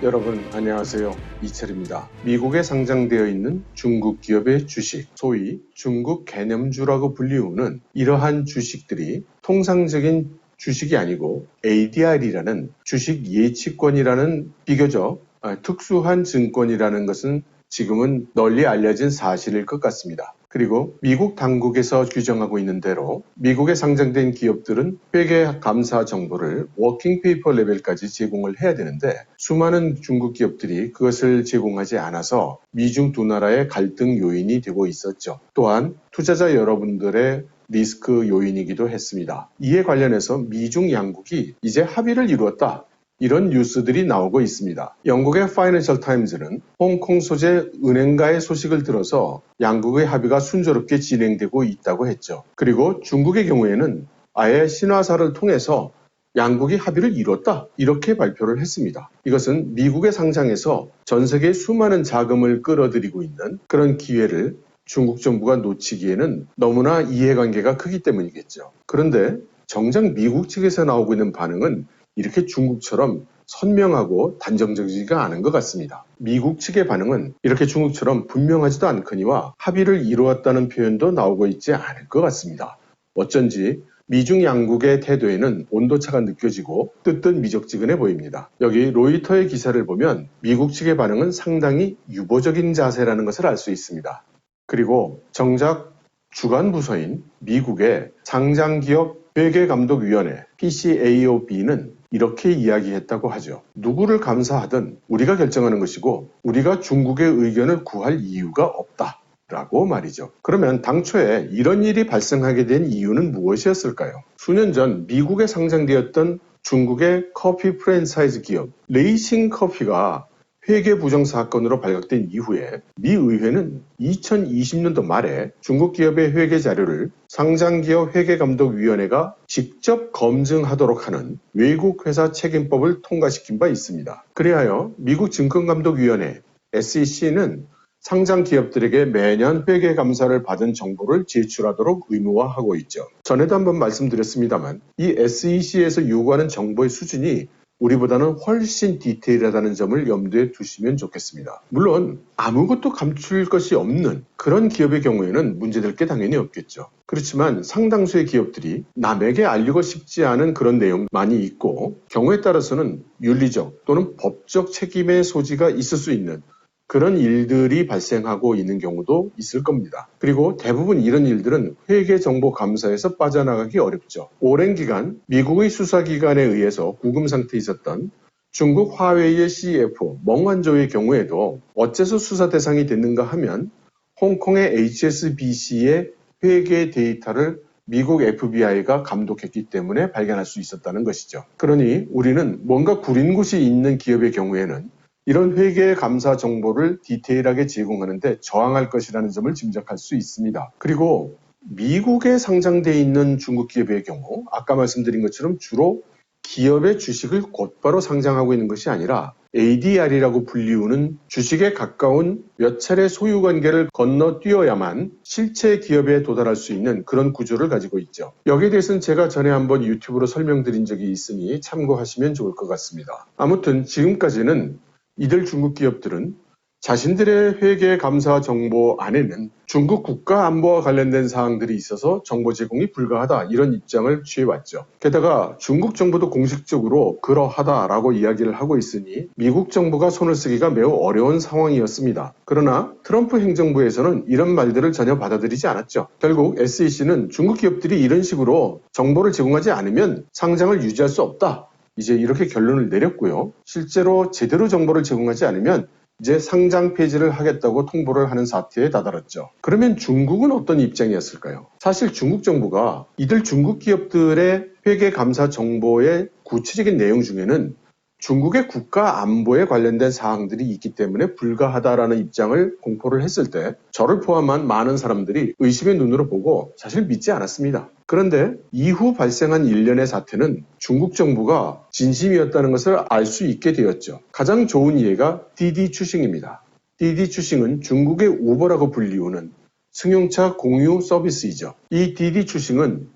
여러분 안녕하세요. 이철입니다. 미국에 상장되어 있는 중국 기업의 주식, 소위 중국 개념주라고 불리우는 이러한 주식들이 통상적인 주식이 아니고 ADR이라는 주식 예치권이라는 비교적 특수한 증권이라는 것은 지금은 널리 알려진 사실일 것 같습니다. 그리고 미국 당국에서 규정하고 있는 대로 미국에 상장된 기업들은 회계 감사 정보를 워킹 페이퍼 레벨까지 제공을 해야 되는데 수많은 중국 기업들이 그것을 제공하지 않아서 미중 두 나라의 갈등 요인이 되고 있었죠. 또한 투자자 여러분들의 리스크 요인이기도 했습니다. 이에 관련해서 미중 양국이 이제 합의를 이루었다. 이런 뉴스들이 나오고 있습니다. 영국의 파이낸셜 타임즈는 홍콩 소재 은행가의 소식을 들어서 양국의 합의가 순조롭게 진행되고 있다고 했죠. 그리고 중국의 경우에는 아예 신화사를 통해서 양국이 합의를 이뤘다 이렇게 발표를 했습니다. 이것은 미국의 상장에서 전 세계에 수많은 자금을 끌어들이고 있는 그런 기회를 중국 정부가 놓치기에는 너무나 이해관계가 크기 때문이겠죠. 그런데 정작 미국 측에서 나오고 있는 반응은 이렇게 중국처럼 선명하고 단정적이지가 않은 것 같습니다. 미국 측의 반응은 이렇게 중국처럼 분명하지도 않거니와 합의를 이루었다는 표현도 나오고 있지 않을 것 같습니다. 어쩐지 미중 양국의 태도에는 온도차가 느껴지고 뜨뜻미적지근해 보입니다. 여기 로이터의 기사를 보면 미국 측의 반응은 상당히 유보적인 자세라는 것을 알 수 있습니다. 그리고 정작 주관 부서인 미국의 상장기업 회계감독위원회 PCAOB는 이렇게 이야기했다고 하죠. 누구를 감사하든 우리가 결정하는 것이고 우리가 중국의 의견을 구할 이유가 없다. 라고 말이죠. 그러면 당초에 이런 일이 발생하게 된 이유는 무엇이었을까요? 수년 전 미국에 상장되었던 중국의 커피 프랜차이즈 기업 레이싱 커피가 회계 부정 사건으로 발각된 이후에 미 의회는 2020년도 말에 중국 기업의 회계 자료를 상장기업 회계감독위원회가 직접 검증하도록 하는 외국 회사 책임법을 통과시킨 바 있습니다. 그리하여 미국 증권감독위원회 SEC는 상장 기업들에게 매년 회계 감사를 받은 정보를 제출하도록 의무화하고 있죠. 전에도 한번 말씀드렸습니다만 이 SEC에서 요구하는 정보의 수준이 우리보다는 훨씬 디테일하다는 점을 염두에 두시면 좋겠습니다. 물론 아무것도 감출 것이 없는 그런 기업의 경우에는 문제될 게 당연히 없겠죠. 그렇지만 상당수의 기업들이 남에게 알리고 싶지 않은 그런 내용 많이 있고 경우에 따라서는 윤리적 또는 법적 책임의 소지가 있을 수 있는 그런 일들이 발생하고 있는 경우도 있을 겁니다. 그리고 대부분 이런 일들은 회계정보감사에서 빠져나가기 어렵죠. 오랜 기간 미국의 수사기관에 의해서 구금 상태에 있었던 중국 화웨이의 CFO 멍완조의 경우에도 어째서 수사 대상이 됐는가 하면 홍콩의 HSBC의 회계 데이터를 미국 FBI가 감독했기 때문에 발견할 수 있었다는 것이죠. 그러니 우리는 뭔가 구린 곳이 있는 기업의 경우에는 이런 회계 감사 정보를 디테일하게 제공하는데 저항할 것이라는 점을 짐작할 수 있습니다. 그리고 미국에 상장되어 있는 중국 기업의 경우 아까 말씀드린 것처럼 주로 기업의 주식을 곧바로 상장하고 있는 것이 아니라 ADR이라고 불리우는 주식에 가까운 몇 차례 소유 관계를 건너뛰어야만 실체 기업에 도달할 수 있는 그런 구조를 가지고 있죠. 여기에 대해서는 제가 전에 한번 유튜브로 설명드린 적이 있으니 참고하시면 좋을 것 같습니다. 아무튼 지금까지는 이들 중국 기업들은 자신들의 회계 감사 정보 안에는 중국 국가 안보와 관련된 사항들이 있어서 정보 제공이 불가하다 이런 입장을 취해왔죠. 게다가 중국 정부도 공식적으로 그러하다라고 이야기를 하고 있으니 미국 정부가 손을 쓰기가 매우 어려운 상황이었습니다. 그러나 트럼프 행정부에서는 이런 말들을 전혀 받아들이지 않았죠. 결국 SEC는 중국 기업들이 이런 식으로 정보를 제공하지 않으면 상장을 유지할 수 없다. 이제 이렇게 결론을 내렸고요. 실제로 제대로 정보를 제공하지 않으면 이제 상장 폐지를 하겠다고 통보를 하는 사태에 다다랐죠. 그러면 중국은 어떤 입장이었을까요? 사실 중국 정부가 이들 중국 기업들의 회계 감사 정보의 구체적인 내용 중에는 중국의 국가 안보에 관련된 사항들이 있기 때문에 불가하다라는 입장을 공포를 했을 때 저를 포함한 많은 사람들이 의심의 눈으로 보고 사실 믿지 않았습니다. 그런데 이후 발생한 일련의 사태는 중국 정부가 진심이었다는 것을 알 수 있게 되었죠. 가장 좋은 예가 디디 추싱입니다. 디디 추싱은 중국의 우버라고 불리우는 승용차 공유 서비스이죠. 이 디디 추싱은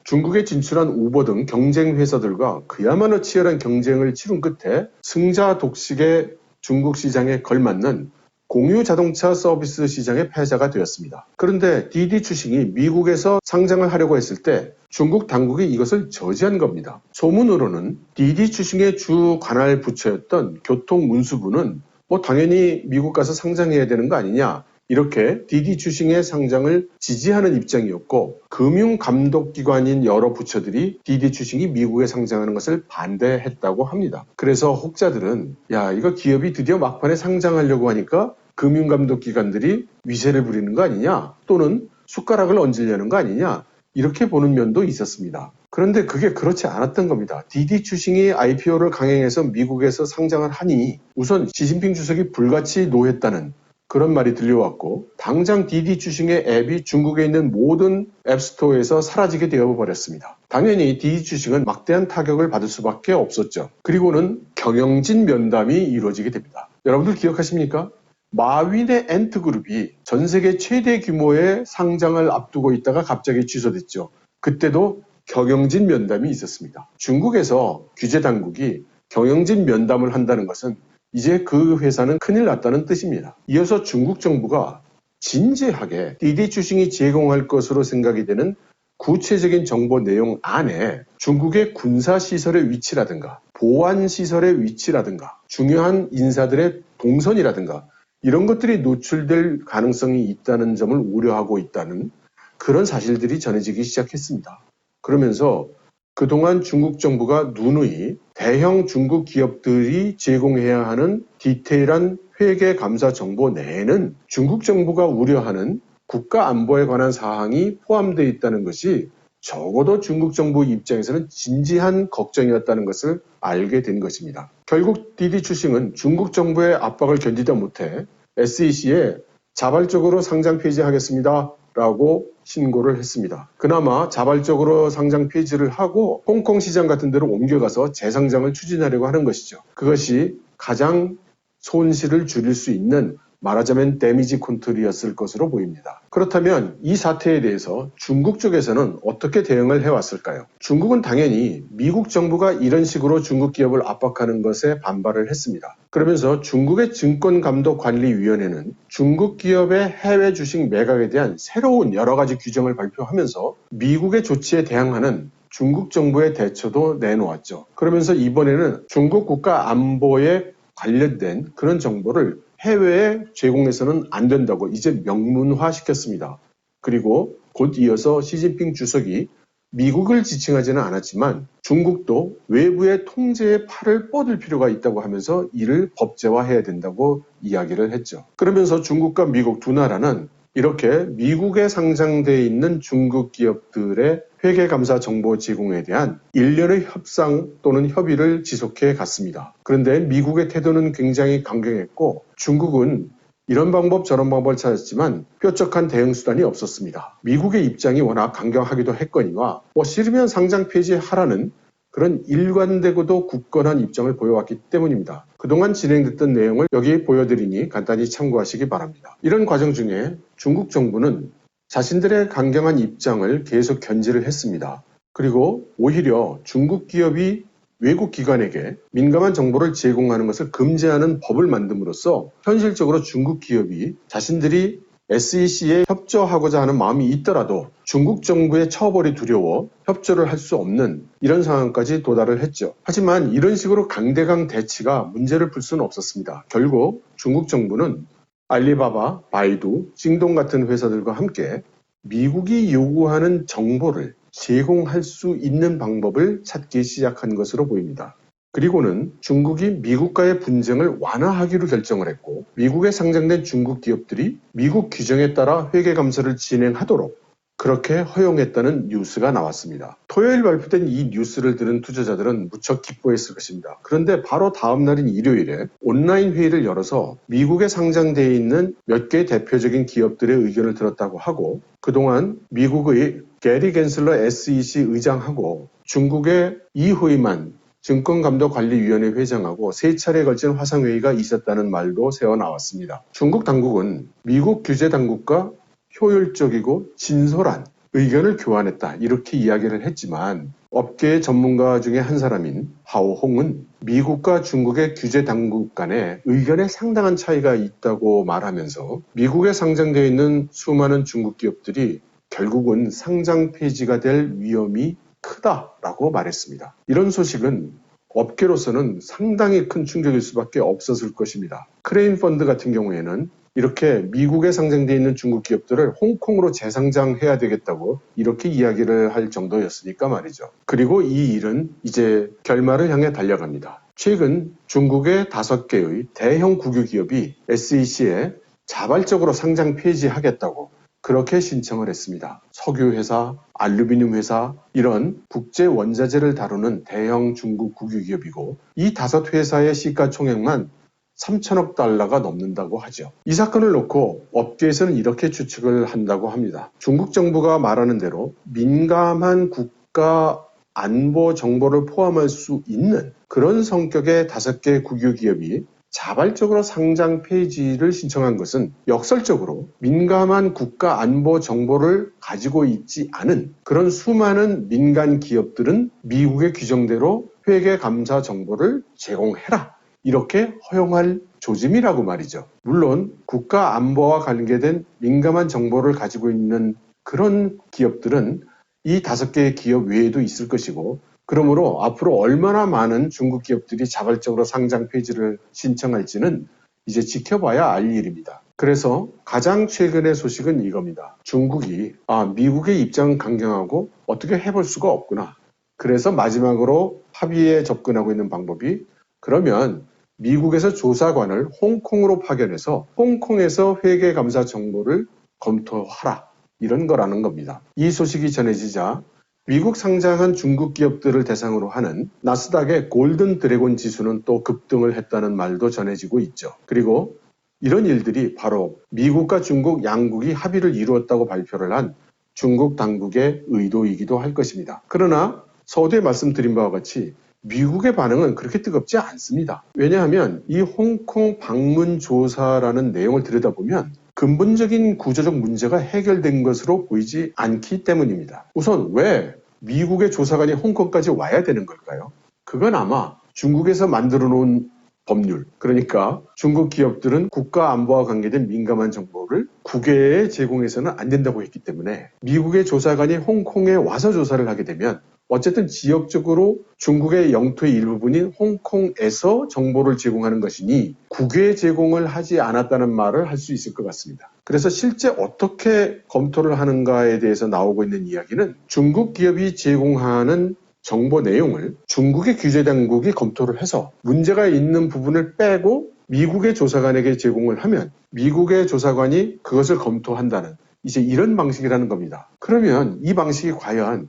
중국에 진출한 우버 등 경쟁 회사들과 그야말로 치열한 경쟁을 치룬 끝에 승자 독식의 중국 시장에 걸맞는 공유 자동차 서비스 시장의 패자가 되었습니다. 그런데 디디 추싱이 미국에서 상장을 하려고 했을 때 중국 당국이 이것을 저지한 겁니다. 소문으로는 디디 추싱의 주 관할 부처였던 교통운수부는 당연히 미국 가서 상장해야 되는 거 아니냐, 이렇게 디디 추싱의 상장을 지지하는 입장이었고, 금융감독기관인 여러 부처들이 디디 추싱이 미국에 상장하는 것을 반대했다고 합니다. 그래서 혹자들은 이거 기업이 드디어 막판에 상장하려고 하니까 금융감독기관들이 위세를 부리는 거 아니냐, 또는 숟가락을 얹으려는 거 아니냐, 이렇게 보는 면도 있었습니다. 그런데 그게 그렇지 않았던 겁니다. 디디 추싱이 IPO를 강행해서 미국에서 상장을 하니 우선 시진핑 주석이 불같이 노했다는 그런 말이 들려왔고, 당장 디디 추싱의 앱이 중국에 있는 모든 앱스토어에서 사라지게 되어버렸습니다. 당연히 디디 추싱은 막대한 타격을 받을 수밖에 없었죠. 그리고는 경영진 면담이 이루어지게 됩니다. 여러분들 기억하십니까? 마윈의 엔트그룹이 전 세계 최대 규모의 상장을 앞두고 있다가 갑자기 취소됐죠. 그때도 경영진 면담이 있었습니다. 중국에서 규제 당국이 경영진 면담을 한다는 것은 이제 그 회사는 큰일 났다는 뜻입니다. 이어서 중국 정부가 진지하게 디디 추싱이 제공할 것으로 생각이 되는 구체적인 정보 내용 안에 중국의 군사시설의 위치라든가 보안시설의 위치라든가 중요한 인사들의 동선이라든가 이런 것들이 노출될 가능성이 있다는 점을 우려하고 있다는 그런 사실들이 전해지기 시작했습니다. 그러면서 그동안 중국 정부가 누누이 대형 중국 기업들이 제공해야 하는 디테일한 회계 감사 정보 내에는 중국 정부가 우려하는 국가 안보에 관한 사항이 포함되어 있다는 것이 적어도 중국 정부 입장에서는 진지한 걱정이었다는 것을 알게 된 것입니다. 결국 디디 추싱은 중국 정부의 압박을 견디다 못해 SEC에 자발적으로 상장 폐지하겠습니다 라고 신고를 했습니다. 그나마 자발적으로 상장 폐지를 하고 홍콩 시장 같은 데로 옮겨가서 재상장을 추진하려고 하는 것이죠. 그것이 가장 손실을 줄일 수 있는, 말하자면 데미지 컨트롤이었을 것으로 보입니다. 그렇다면 이 사태에 대해서 중국 쪽에서는 어떻게 대응을 해왔을까요? 중국은 당연히 미국 정부가 이런 식으로 중국 기업을 압박하는 것에 반발을 했습니다. 그러면서 중국의 증권감독관리위원회는 중국 기업의 해외 주식 매각에 대한 새로운 여러 가지 규정을 발표하면서 미국의 조치에 대항하는 중국 정부의 대처도 내놓았죠. 그러면서 이번에는 중국 국가 안보에 관련된 그런 정보를 해외에 제공해서는 안 된다고 이제 명문화시켰습니다. 그리고 곧 이어서 시진핑 주석이 미국을 지칭하지는 않았지만 중국도 외부의 통제의 팔을 뻗을 필요가 있다고 하면서 이를 법제화해야 된다고 이야기를 했죠. 그러면서 중국과 미국 두 나라는 이렇게 미국에 상장되어 있는 중국 기업들의 회계감사 정보 제공에 대한 일련의 협상 또는 협의를 지속해 갔습니다. 그런데 미국의 태도는 굉장히 강경했고 중국은 이런 방법 저런 방법을 찾았지만 뾰족한 대응 수단이 없었습니다. 미국의 입장이 워낙 강경하기도 했거니와 싫으면 상장 폐지하라는 그런 일관되고도 굳건한 입장을 보여왔기 때문입니다. 그동안 진행됐던 내용을 여기 보여드리니 간단히 참고하시기 바랍니다. 이런 과정 중에 중국 정부는 자신들의 강경한 입장을 계속 견지를 했습니다. 그리고 오히려 중국 기업이 외국 기관에게 민감한 정보를 제공하는 것을 금지하는 법을 만듦으로써 현실적으로 중국 기업이 자신들이 SEC에 협조하고자 하는 마음이 있더라도 중국 정부의 처벌이 두려워 협조를 할 수 없는 이런 상황까지 도달을 했죠. 하지만 이런 식으로 강대강 대치가 문제를 풀 수는 없었습니다. 결국 중국 정부는 알리바바, 바이두, 징동 같은 회사들과 함께 미국이 요구하는 정보를 제공할 수 있는 방법을 찾기 시작한 것으로 보입니다. 그리고는 중국이 미국과의 분쟁을 완화하기로 결정을 했고 미국에 상장된 중국 기업들이 미국 규정에 따라 회계감사를 진행하도록 그렇게 허용했다는 뉴스가 나왔습니다. 토요일 발표된 이 뉴스를 들은 투자자들은 무척 기뻐했을 것입니다. 그런데 바로 다음 날인 일요일에 온라인 회의를 열어서 미국에 상장되어 있는 몇 개 대표적인 기업들의 의견을 들었다고 하고 그동안 미국의 게리 겐슬러 SEC 의장하고 중국의 이후이만 증권감독관리위원회 회장하고 3차례에 걸친 화상회의가 있었다는 말도 새어나왔습니다. 중국 당국은 미국 규제 당국과 효율적이고 진솔한 의견을 교환했다 이렇게 이야기를 했지만 업계의 전문가 중에 한 사람인 하오홍은 미국과 중국의 규제 당국 간에 의견에 상당한 차이가 있다고 말하면서 미국에 상장되어 있는 수많은 중국 기업들이 결국은 상장 폐지가 될 위험이 크다라고 말했습니다. 이런 소식은 업계로서는 상당히 큰 충격일 수밖에 없었을 것입니다. 크레인 펀드 같은 경우에는 이렇게 미국에 상장되어 있는 중국 기업들을 홍콩으로 재상장해야 되겠다고 이렇게 이야기를 할 정도였으니까 말이죠. 그리고 이 일은 이제 결말을 향해 달려갑니다. 최근 중국의 5개의 대형 국유 기업이 SEC에 자발적으로 상장 폐지하겠다고 그렇게 신청을 했습니다. 석유회사, 알루미늄 회사 이런 국제 원자재를 다루는 대형 중국 국유 기업이고 이 5회사의 시가총액만 3천억 달러가 넘는다고 하죠. 이 사건을 놓고 업계에서는 이렇게 추측을 한다고 합니다. 중국 정부가 말하는 대로 민감한 국가 안보 정보를 포함할 수 있는 그런 성격의 5개 국유 기업이 자발적으로 상장 폐지를 신청한 것은 역설적으로 민감한 국가 안보 정보를 가지고 있지 않은 그런 수많은 민간 기업들은 미국의 규정대로 회계 감사 정보를 제공해라. 이렇게 허용할 조짐이라고 말이죠. 물론 국가 안보와 관계된 민감한 정보를 가지고 있는 그런 기업들은 이 5개의 기업 외에도 있을 것이고 그러므로 앞으로 얼마나 많은 중국 기업들이 자발적으로 상장 폐지를 신청할지는 이제 지켜봐야 알 일입니다. 그래서 가장 최근의 소식은 이겁니다. 중국이 미국의 입장은 강경하고 어떻게 해볼 수가 없구나. 그래서 마지막으로 합의에 접근하고 있는 방법이 그러면 미국에서 조사관을 홍콩으로 파견해서 홍콩에서 회계감사 정보를 검토하라. 이런 거라는 겁니다. 이 소식이 전해지자 미국 상장한 중국 기업들을 대상으로 하는 나스닥의 골든 드래곤 지수는 또 급등을 했다는 말도 전해지고 있죠. 그리고 이런 일들이 바로 미국과 중국 양국이 합의를 이루었다고 발표를 한 중국 당국의 의도이기도 할 것입니다. 그러나 서두에 말씀드린 바와 같이 미국의 반응은 그렇게 뜨겁지 않습니다. 왜냐하면 이 홍콩 방문 조사라는 내용을 들여다보면 근본적인 구조적 문제가 해결된 것으로 보이지 않기 때문입니다. 우선 왜 미국의 조사관이 홍콩까지 와야 되는 걸까요? 그건 아마 중국에서 만들어 놓은 법률, 그러니까 중국 기업들은 국가 안보와 관계된 민감한 정보를 국외에 제공해서는 안 된다고 했기 때문에 미국의 조사관이 홍콩에 와서 조사를 하게 되면 어쨌든 지역적으로 중국의 영토의 일부분인 홍콩에서 정보를 제공하는 것이니 국외 제공을 하지 않았다는 말을 할 수 있을 것 같습니다. 그래서 실제 어떻게 검토를 하는가에 대해서 나오고 있는 이야기는 중국 기업이 제공하는 정보 내용을 중국의 규제 당국이 검토를 해서 문제가 있는 부분을 빼고 미국의 조사관에게 제공을 하면 미국의 조사관이 그것을 검토한다는 이제 이런 방식이라는 겁니다. 그러면 이 방식이 과연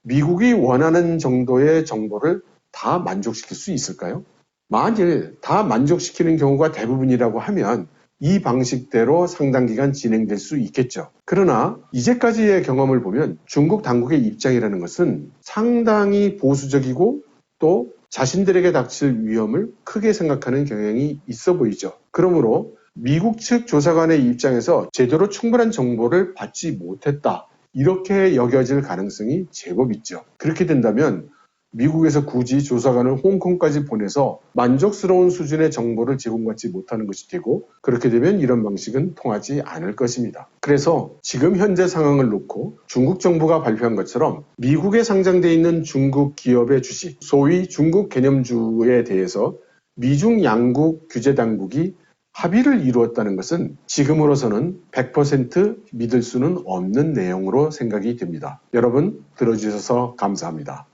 미국이 원하는 정도의 정보를 다 만족시킬 수 있을까요? 만일 다 만족시키는 경우가 대부분이라고 하면 이 방식대로 상당 기간 진행될 수 있겠죠. 그러나 이제까지의 경험을 보면 중국 당국의 입장이라는 것은 상당히 보수적이고 또 자신들에게 닥칠 위험을 크게 생각하는 경향이 있어 보이죠. 그러므로 미국 측 조사관의 입장에서 제대로 충분한 정보를 받지 못했다. 이렇게 여겨질 가능성이 제법 있죠. 그렇게 된다면 미국에서 굳이 조사관을 홍콩까지 보내서 만족스러운 수준의 정보를 제공받지 못하는 것이 되고 그렇게 되면 이런 방식은 통하지 않을 것입니다. 그래서 지금 현재 상황을 놓고 중국 정부가 발표한 것처럼 미국에 상장되어 있는 중국 기업의 주식, 소위 중국 개념주에 대해서 미중 양국 규제 당국이 합의를 이루었다는 것은 지금으로서는 100% 믿을 수는 없는 내용으로 생각이 됩니다. 여러분 들어주셔서 감사합니다.